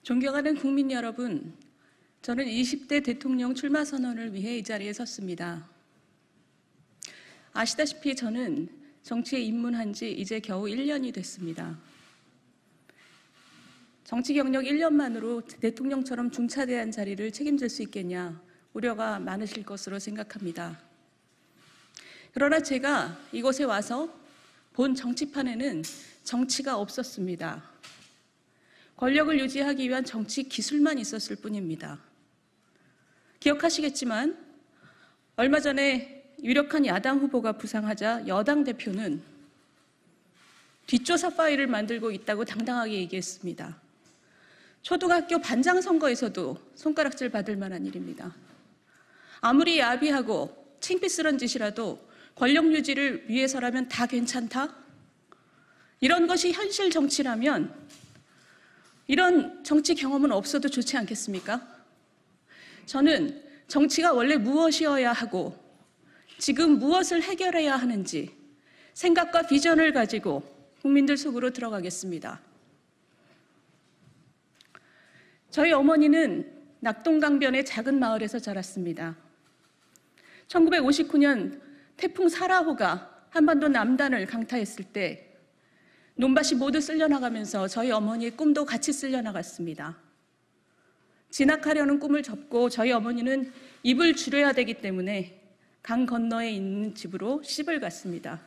존경하는 국민 여러분, 저는 20대 대통령 출마 선언을 위해 이 자리에 섰습니다. 아시다시피 저는 정치에 입문한 지 이제 겨우 1년이 됐습니다. 정치 경력 1년만으로 대통령처럼 중차대한 자리를 책임질 수 있겠냐 우려가 많으실 것으로 생각합니다. 그러나 제가 이곳에 와서 본 정치판에는 정치가 없었습니다. 권력을 유지하기 위한 정치 기술만 있었을 뿐입니다. 기억하시겠지만 얼마 전에 유력한 야당 후보가 부상하자 여당 대표는 뒷조사 파일을 만들고 있다고 당당하게 얘기했습니다. 초등학교 반장 선거에서도 손가락질 받을 만한 일입니다. 아무리 야비하고 창피스러운 짓이라도 권력 유지를 위해서라면 다 괜찮다? 이런 것이 현실 정치라면 이런 정치 경험은 없어도 좋지 않겠습니까? 저는 정치가 원래 무엇이어야 하고 지금 무엇을 해결해야 하는지 생각과 비전을 가지고 국민들 속으로 들어가겠습니다. 저희 어머니는 낙동강변의 작은 마을에서 자랐습니다. 1959년 태풍 사라호가 한반도 남단을 강타했을 때 논밭이 모두 쓸려나가면서 저희 어머니의 꿈도 같이 쓸려나갔습니다. 진학하려는 꿈을 접고 저희 어머니는 입을 줄여야 되기 때문에 강 건너에 있는 집으로 시집을 갔습니다.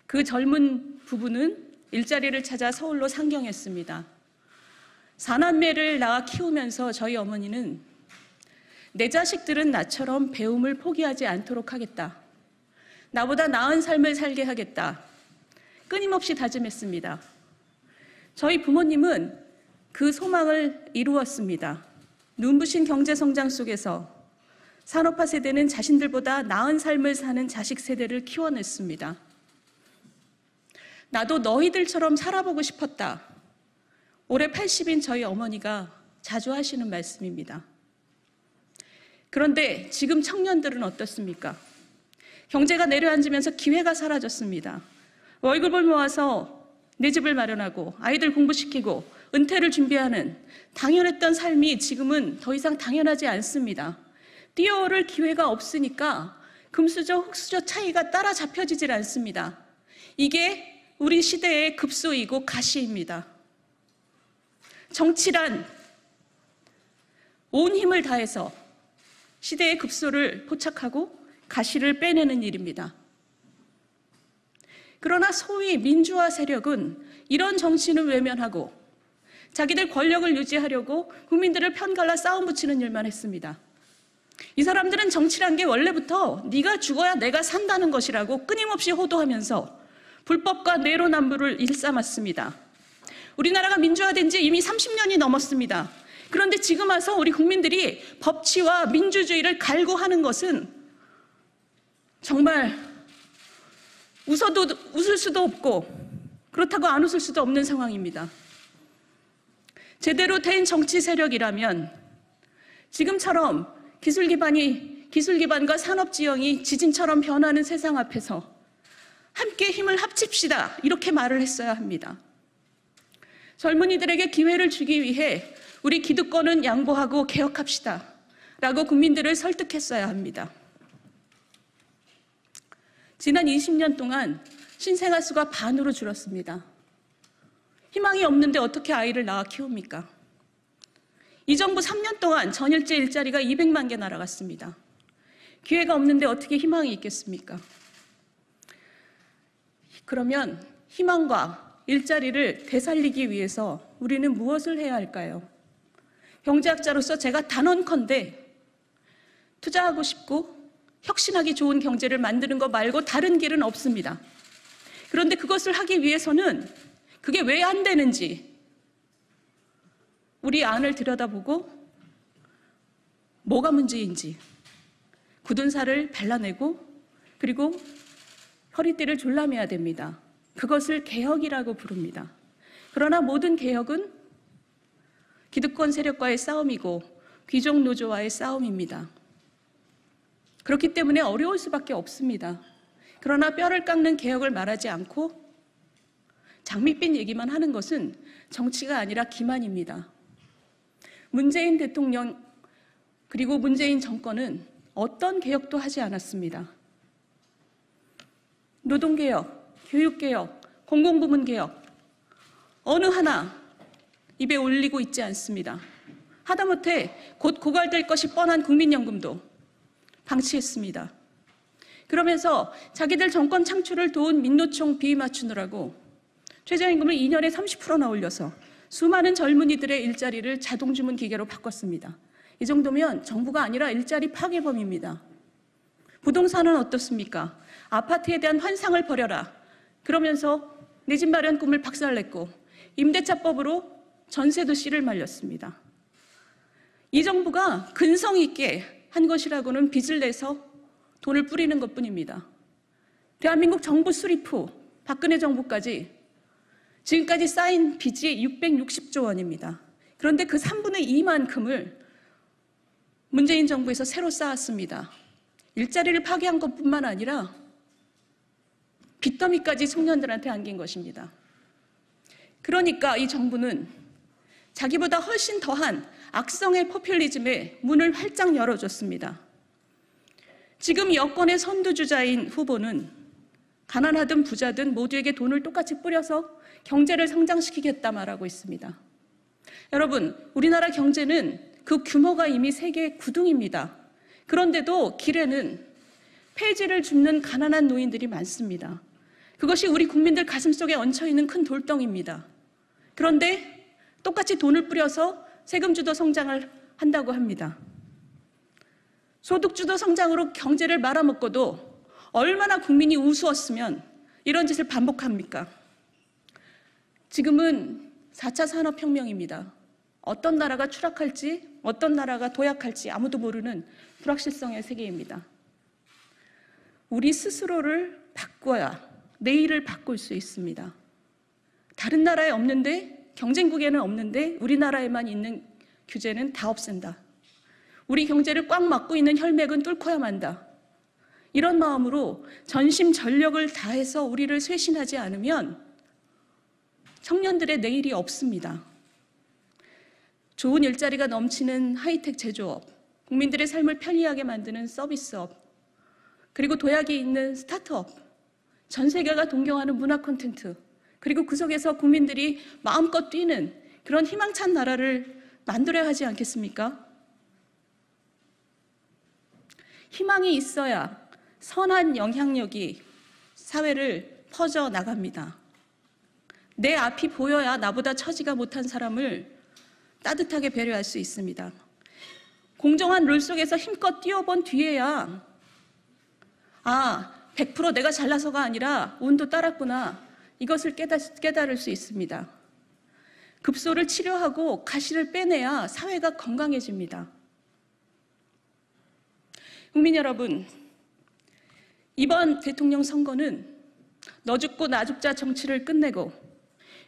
그 젊은 부부는 일자리를 찾아 서울로 상경했습니다. 4남매를 낳아 키우면서 저희 어머니는 내 자식들은 나처럼 배움을 포기하지 않도록 하겠다. 나보다 나은 삶을 살게 하겠다. 끊임없이 다짐했습니다. 저희 부모님은 그 소망을 이루었습니다. 눈부신 경제 성장 속에서 산업화 세대는 자신들보다 나은 삶을 사는 자식 세대를 키워냈습니다. 나도 너희들처럼 살아보고 싶었다. 올해 80인 저희 어머니가 자주 하시는 말씀입니다. 그런데 지금 청년들은 어떻습니까? 경제가 내려앉으면서 기회가 사라졌습니다. 월급을 모아서 내 집을 마련하고 아이들 공부시키고 은퇴를 준비하는 당연했던 삶이 지금은 더 이상 당연하지 않습니다. 뛰어오를 기회가 없으니까 금수저, 흙수저 차이가 따라잡혀지질 않습니다. 이게 우리 시대의 급소이고 가시입니다. 정치란 온 힘을 다해서 시대의 급소를 포착하고 가시를 빼내는 일입니다. 그러나 소위 민주화 세력은 이런 정치는 외면하고 자기들 권력을 유지하려고 국민들을 편갈라 싸움 붙이는 일만 했습니다. 이 사람들은 정치란 게 원래부터 네가 죽어야 내가 산다는 것이라고 끊임없이 호도하면서 불법과 내로남불을 일삼았습니다. 우리나라가 민주화된 지 이미 30년이 넘었습니다. 그런데 지금 와서 우리 국민들이 법치와 민주주의를 갈구하는 것은 정말 웃을 수도 없고 그렇다고 안 웃을 수도 없는 상황입니다. 제대로 된 정치 세력이라면 지금처럼 기술 기반과 산업 지형이 지진처럼 변하는 세상 앞에서 함께 힘을 합칩시다 이렇게 말을 했어야 합니다. 젊은이들에게 기회를 주기 위해 우리 기득권은 양보하고 개혁합시다 라고 국민들을 설득했어야 합니다. 지난 20년 동안 신생아 수가 반으로 줄었습니다. 희망이 없는데 어떻게 아이를 낳아 키웁니까? 이 정부 3년 동안 전일제 일자리가 200만 개 날아갔습니다. 기회가 없는데 어떻게 희망이 있겠습니까? 그러면 희망과 일자리를 되살리기 위해서 우리는 무엇을 해야 할까요? 경제학자로서 제가 단언컨대 투자하고 싶고 혁신하기 좋은 경제를 만드는 것 말고 다른 길은 없습니다. 그런데 그것을 하기 위해서는 그게 왜 안 되는지 우리 안을 들여다보고 뭐가 문제인지 굳은 살을 발라내고 그리고 허리띠를 졸라매야 됩니다. 그것을 개혁이라고 부릅니다. 그러나 모든 개혁은 기득권 세력과의 싸움이고 귀족 노조와의 싸움입니다. 그렇기 때문에 어려울 수밖에 없습니다. 그러나 뼈를 깎는 개혁을 말하지 않고 장밋빛 얘기만 하는 것은 정치가 아니라 기만입니다. 문재인 대통령 그리고 문재인 정권은 어떤 개혁도 하지 않았습니다. 노동개혁, 교육개혁, 공공부문 개혁 어느 하나 입에 올리고 있지 않습니다. 하다못해 곧 고갈될 것이 뻔한 국민연금도 방치했습니다. 그러면서 자기들 정권 창출을 도운 민노총 비위 맞추느라고 최저임금을 2년에 30%나 올려서 수많은 젊은이들의 일자리를 자동주문 기계로 바꿨습니다. 이 정도면 정부가 아니라 일자리 파괴범입니다. 부동산은 어떻습니까? 아파트에 대한 환상을 버려라. 그러면서 내 집 마련 꿈을 박살냈고 임대차법으로 전세도 씨를 말렸습니다. 이 정부가 근성 있게 한 것이라고는 빚을 내서 돈을 뿌리는 것뿐입니다. 대한민국 정부 수립 후 박근혜 정부까지 지금까지 쌓인 빚이 660조 원입니다. 그런데 그 3분의 2만큼을 문재인 정부에서 새로 쌓았습니다. 일자리를 파괴한 것뿐만 아니라 빚더미까지 청년들한테 안긴 것입니다. 그러니까 이 정부는 자기보다 훨씬 더한 악성의 포퓰리즘에 문을 활짝 열어줬습니다. 지금 여권의 선두주자인 후보는 가난하든 부자든 모두에게 돈을 똑같이 뿌려서 경제를 성장시키겠다 말하고 있습니다. 여러분, 우리나라 경제는 그 규모가 이미 세계 9등입니다. 그런데도 길에는 폐지를 줍는 가난한 노인들이 많습니다. 그것이 우리 국민들 가슴속에 얹혀있는 큰 돌덩이입니다. 그런데 똑같이 돈을 뿌려서 세금주도 성장을 한다고 합니다. 소득주도 성장으로 경제를 말아먹고도 얼마나 국민이 우스웠으면 이런 짓을 반복합니까? 지금은 4차 산업혁명입니다. 어떤 나라가 추락할지, 어떤 나라가 도약할지 아무도 모르는 불확실성의 세계입니다. 우리 스스로를 바꿔야 내일을 바꿀 수 있습니다. 다른 나라에 없는데, 경쟁국에는 없는데 우리나라에만 있는 규제는 다 없앤다. 우리 경제를 꽉 막고 있는 혈맥은 뚫고야 만다. 이런 마음으로 전심전력을 다해서 우리를 쇄신하지 않으면 청년들의 내일이 없습니다. 좋은 일자리가 넘치는 하이텍 제조업, 국민들의 삶을 편리하게 만드는 서비스업, 그리고 도약이 있는 스타트업, 전 세계가 동경하는 문화 콘텐츠, 그리고 그 속에서 국민들이 마음껏 뛰는 그런 희망찬 나라를 만들어야 하지 않겠습니까? 희망이 있어야 선한 영향력이 사회를 퍼져나갑니다. 내 앞이 보여야 나보다 처지가 못한 사람을 따뜻하게 배려할 수 있습니다. 공정한 룰 속에서 힘껏 뛰어본 뒤에야 100% 내가 잘나서가 아니라 운도 따랐구나, 이것을 깨달을 수 있습니다. 급소를 치료하고 가시를 빼내야 사회가 건강해집니다. 국민 여러분, 이번 대통령 선거는 너 죽고 나 죽자 정치를 끝내고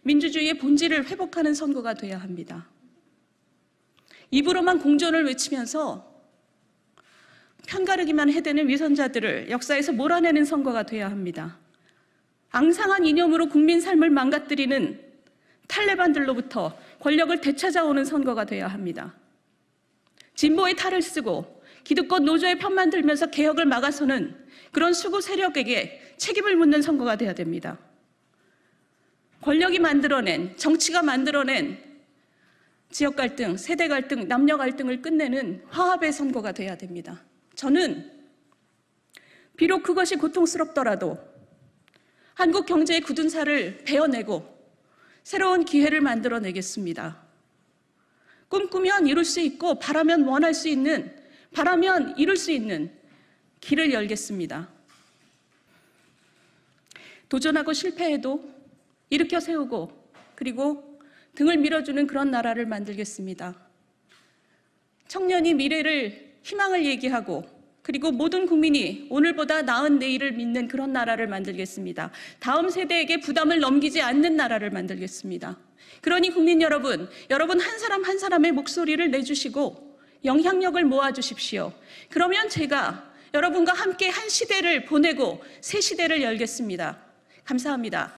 민주주의의 본질을 회복하는 선거가 돼야 합니다. 입으로만 공존을 외치면서 편가르기만 해대는 위선자들을 역사에서 몰아내는 선거가 돼야 합니다. 앙상한 이념으로 국민 삶을 망가뜨리는 탈레반들로부터 권력을 되찾아오는 선거가 돼야 합니다. 진보의 탈을 쓰고 기득권 노조의 편만 들면서 개혁을 막아서는 그런 수구 세력에게 책임을 묻는 선거가 돼야 됩니다. 권력이 만들어낸, 정치가 만들어낸 지역 갈등, 세대 갈등, 남녀 갈등을 끝내는 화합의 선거가 돼야 됩니다. 저는 비록 그것이 고통스럽더라도 한국 경제의 굳은 살을 베어내고 새로운 기회를 만들어내겠습니다. 꿈꾸면 이룰 수 있고 바라면 원할 수 있는, 바라면 이룰 수 있는 길을 열겠습니다. 도전하고 실패해도 일으켜 세우고 그리고 등을 밀어주는 그런 나라를 만들겠습니다. 청년이 미래를, 희망을 얘기하고 그리고 모든 국민이 오늘보다 나은 내일을 믿는 그런 나라를 만들겠습니다. 다음 세대에게 부담을 넘기지 않는 나라를 만들겠습니다. 그러니 국민 여러분, 여러분 한 사람 한 사람의 목소리를 내주시고 영향력을 모아주십시오. 그러면 제가 여러분과 함께 한 시대를 보내고 새 시대를 열겠습니다. 감사합니다.